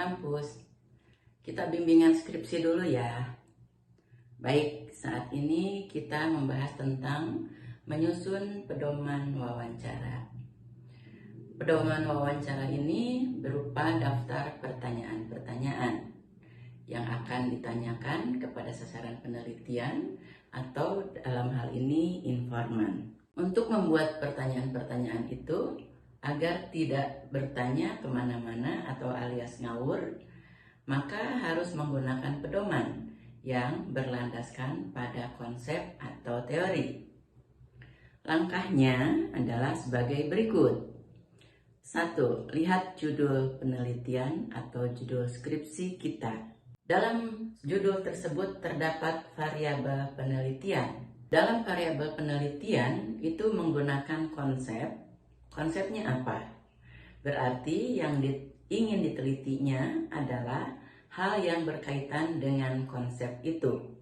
kampus. Kita bimbingan skripsi dulu ya. Baik, saat ini kita membahas tentang menyusun pedoman wawancara. Pedoman wawancara ini berupa daftar pertanyaan-pertanyaan yang akan ditanyakan kepada sasaran penelitian atau dalam hal ini informan. Untuk membuat pertanyaan-pertanyaan itu agar tidak bertanya kemana-mana atau alias ngawur, maka harus menggunakan pedoman yang berlandaskan pada konsep atau teori. Langkahnya adalah sebagai berikut. 1. Lihat judul penelitian atau judul skripsi kita. Dalam judul tersebut terdapat variabel penelitian. Dalam variabel penelitian itu menggunakan konsep. Konsepnya apa? Berarti yang ingin ditelitinya adalah hal yang berkaitan dengan konsep itu.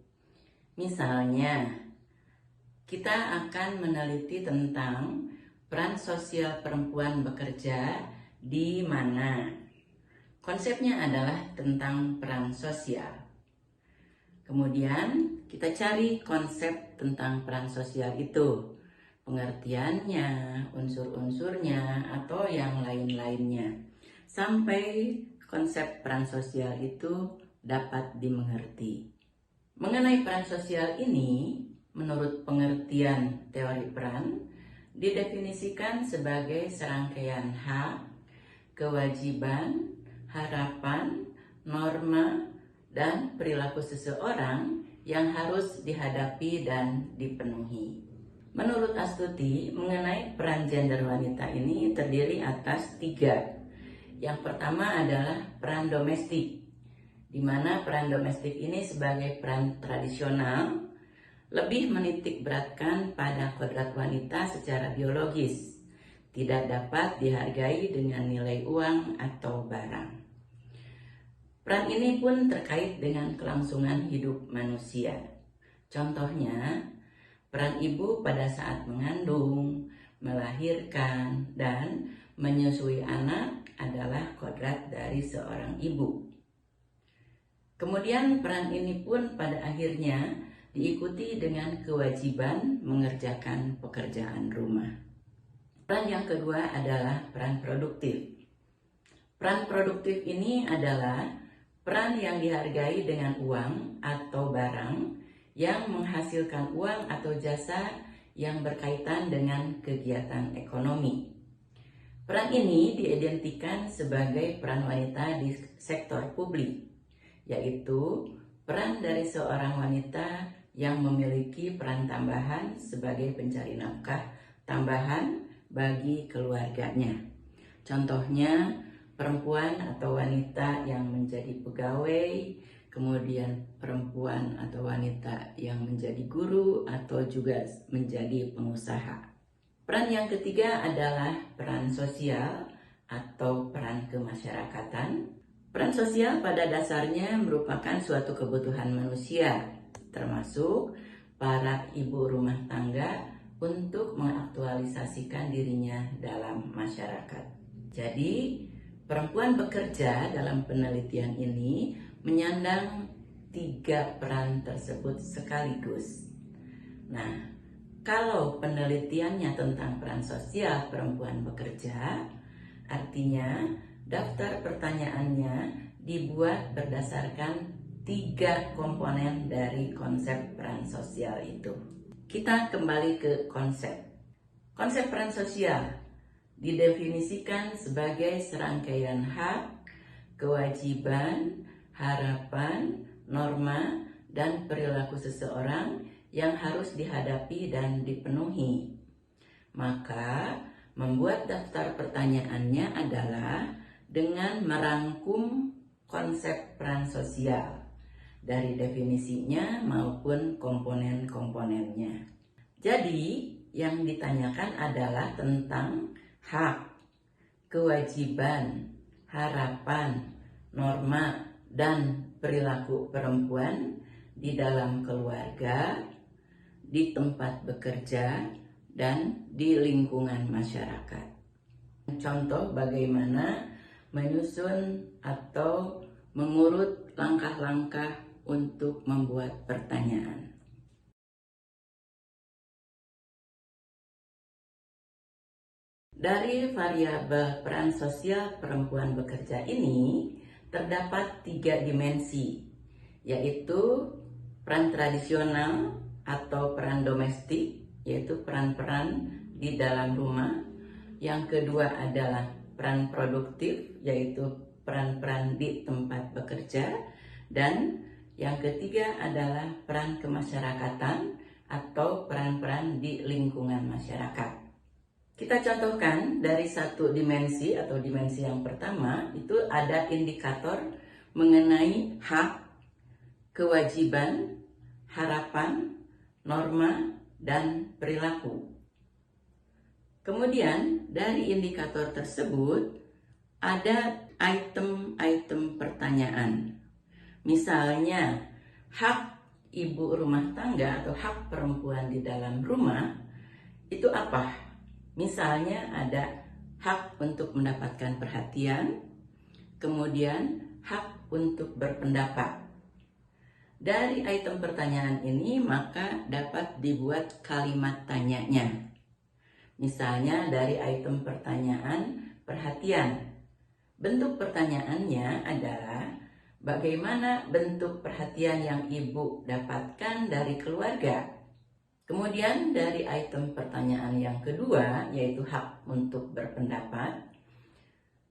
Misalnya, kita akan meneliti tentang peran sosial perempuan bekerja di mana. Konsepnya adalah tentang peran sosial. Kemudian kita cari konsep tentang peran sosial itu, pengertiannya, unsur-unsurnya, atau yang lain-lainnya, sampai konsep peran sosial itu dapat dimengerti. Mengenai peran sosial ini, menurut pengertian teori peran, didefinisikan sebagai serangkaian hak, kewajiban, harapan, norma, dan perilaku seseorang yang harus dihadapi dan dipenuhi. Menurut Astuti, mengenai peran gender wanita ini terdiri atas 3. Yang pertama adalah peran domestik, di mana peran domestik ini sebagai peran tradisional lebih menitik beratkan pada kodrat wanita secara biologis, tidak dapat dihargai dengan nilai uang atau barang. Peran ini pun terkait dengan kelangsungan hidup manusia. Contohnya, peran ibu pada saat mengandung, melahirkan, dan menyusui anak adalah kodrat dari seorang ibu. Kemudian peran ini pun pada akhirnya diikuti dengan kewajiban mengerjakan pekerjaan rumah. Peran yang kedua adalah peran produktif. Peran produktif ini adalah peran yang dihargai dengan uang atau barang yang menghasilkan uang atau jasa yang berkaitan dengan kegiatan ekonomi. Peran ini diidentikan sebagai peran wanita di sektor publik, yaitu peran dari seorang wanita yang memiliki peran tambahan sebagai pencari nafkah tambahan bagi keluarganya. Contohnya, perempuan atau wanita yang menjadi pegawai, kemudian perempuan atau wanita yang menjadi guru atau juga menjadi pengusaha. Peran yang ketiga adalah peran sosial atau peran kemasyarakatan. Peran sosial pada dasarnya merupakan suatu kebutuhan manusia, termasuk para ibu rumah tangga untuk mengaktualisasikan dirinya dalam masyarakat. Jadi, perempuan bekerja dalam penelitian ini menyandang 3 peran tersebut sekaligus. Nah, kalau penelitiannya tentang peran sosial perempuan bekerja, artinya daftar pertanyaannya dibuat berdasarkan 3 komponen dari konsep peran sosial itu. Kita kembali ke konsep. Konsep peran sosial didefinisikan sebagai serangkaian hak, kewajiban, harapan, norma, dan perilaku seseorang yang harus dihadapi dan dipenuhi. Maka, membuat daftar pertanyaannya adalah dengan merangkum konsep peran sosial dari definisinya maupun komponen-komponennya. Jadi, yang ditanyakan adalah tentang hak, kewajiban, harapan, norma, dan perilaku perempuan di dalam keluarga, di tempat bekerja, dan di lingkungan masyarakat. Contoh bagaimana menyusun atau mengurut langkah-langkah untuk membuat pertanyaan. Dari variabel peran sosial perempuan bekerja ini terdapat 3 dimensi, yaitu peran tradisional atau peran domestik, yaitu peran-peran di dalam rumah. Yang kedua adalah peran produktif, yaitu peran-peran di tempat bekerja. Dan yang ketiga adalah peran kemasyarakatan atau peran-peran di lingkungan masyarakat. Kita contohkan dari satu dimensi atau dimensi yang pertama, itu ada indikator mengenai hak, kewajiban, harapan, norma, dan perilaku. Kemudian dari indikator tersebut ada item-item pertanyaan. Misalnya hak ibu rumah tangga atau hak perempuan di dalam rumah itu apa? Misalnya ada hak untuk mendapatkan perhatian, kemudian hak untuk berpendapat. Dari item pertanyaan ini maka dapat dibuat kalimat tanyanya. Misalnya dari item pertanyaan perhatian. Bentuk pertanyaannya adalah bagaimana bentuk perhatian yang ibu dapatkan dari keluarga. Kemudian dari item pertanyaan yang kedua, yaitu hak untuk berpendapat.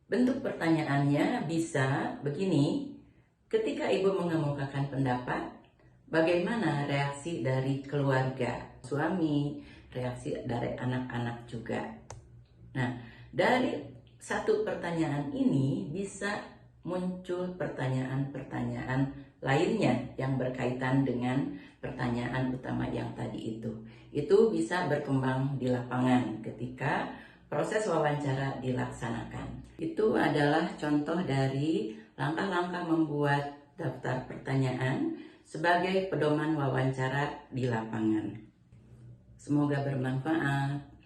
Bentuk pertanyaannya bisa begini, ketika ibu mengemukakan pendapat, bagaimana reaksi dari keluarga, suami, reaksi dari anak-anak juga. Nah, dari satu pertanyaan ini bisa muncul pertanyaan-pertanyaan lainnya yang berkaitan dengan pertanyaan utama yang tadi itu. Itu bisa berkembang di lapangan ketika proses wawancara dilaksanakan. Itu adalah contoh dari langkah-langkah membuat daftar pertanyaan sebagai pedoman wawancara di lapangan. Semoga bermanfaat.